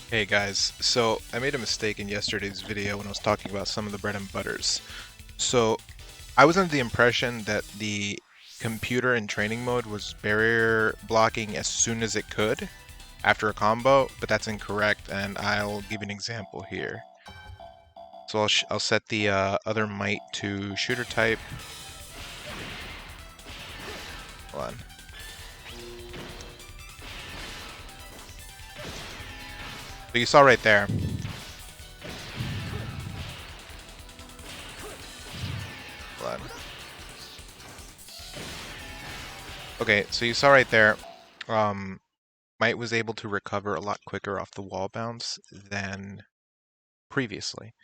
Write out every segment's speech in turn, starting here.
Hey guys, so I made a mistake in yesterday's video when I was talking about some of the bread and butters. So I was under the impression that the computer in training mode was barrier blocking as soon as it could after a combo, but that's incorrect, and I'll give you an example here. So I'll set the other might to shooter type. Hold on. So you saw right there. Hold on. Okay, so you saw right there. Might was able to recover a lot quicker off the wall bounce than previously.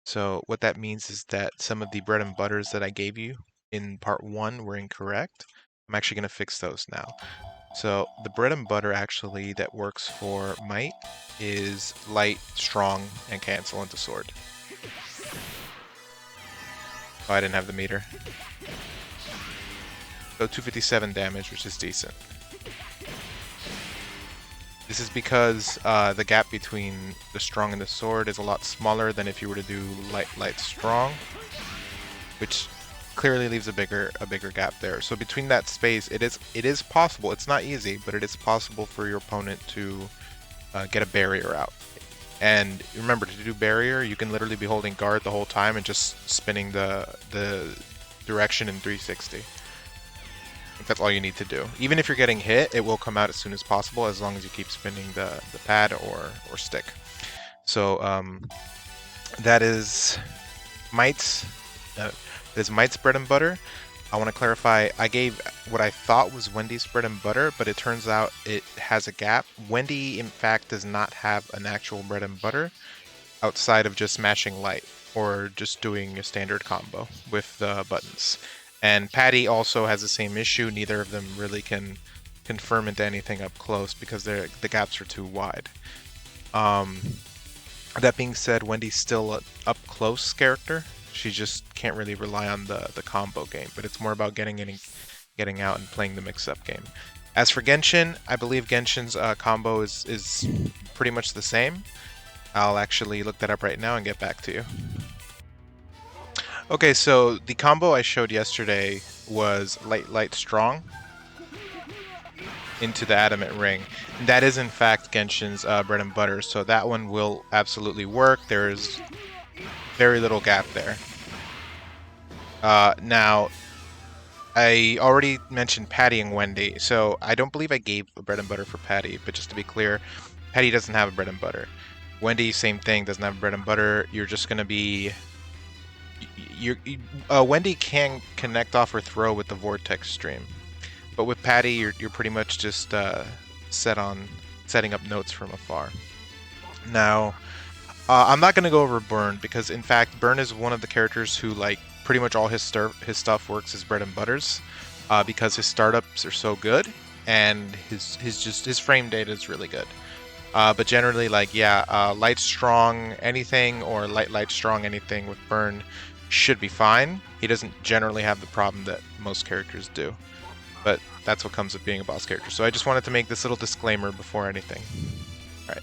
So what that means is that some of the bread and butters that I gave you in part one were incorrect. I'm actually going to fix those now. So the bread and butter actually that works for might is light, strong, and cancel into sword. Oh, I didn't have the meter. So 257 damage, which is decent. This is because the gap between the strong and the sword is a lot smaller than if you were to do light, strong, which clearly leaves a bigger gap there. So between that space, it is possible. It's not easy, but it is possible for your opponent to get a barrier out. And remember, to do barrier, you can literally be holding guard the whole time and just spinning the direction in 360. That's all you need to do. Even if you're getting hit, it will come out as soon as possible as long as you keep spinning the pad or stick. So that is Might's bread and butter. I want to clarify, I gave what I thought was Wendy's bread and butter, but it turns out it has a gap. Wendy, in fact, does not have an actual bread and butter outside of just smashing light or just doing a standard combo with the buttons. And Patty also has the same issue. Neither of them really can confirm into anything up close because the gaps are too wide. That being said, Wendy's still an up close character. She just can't really rely on the combo game, but it's more about getting out and playing the mix-up game. As for Genshin, I believe Genshin's combo is pretty much the same. I'll actually look that up right now and get back to you. Okay, so the combo I showed yesterday was light, strong into the adamant ring. And that is in fact Genshin's bread and butter, so that one will absolutely work. There's very little gap there. Now, I already mentioned Patty and Wendy, so I don't believe I gave a bread and butter for Patty, but just to be clear, Patty doesn't have a bread and butter. Wendy, same thing, doesn't have bread and butter. You're just going to be... Wendy can connect off or throw with the Vortex stream, but with Patty, you're pretty much just setting up notes from afar. Now, I'm not going to go over Burn because, in fact, Burn is one of the characters who, like, pretty much all his stuff works as bread and butters because his startups are so good and his frame data is really good. But generally, like, yeah, light strong anything or light strong anything with Burn should be fine. He doesn't generally have the problem that most characters do, but that's what comes with being a boss character. So I just wanted to make this little disclaimer before anything. All right,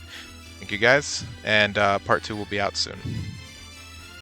thank you guys, and part 2 will be out soon.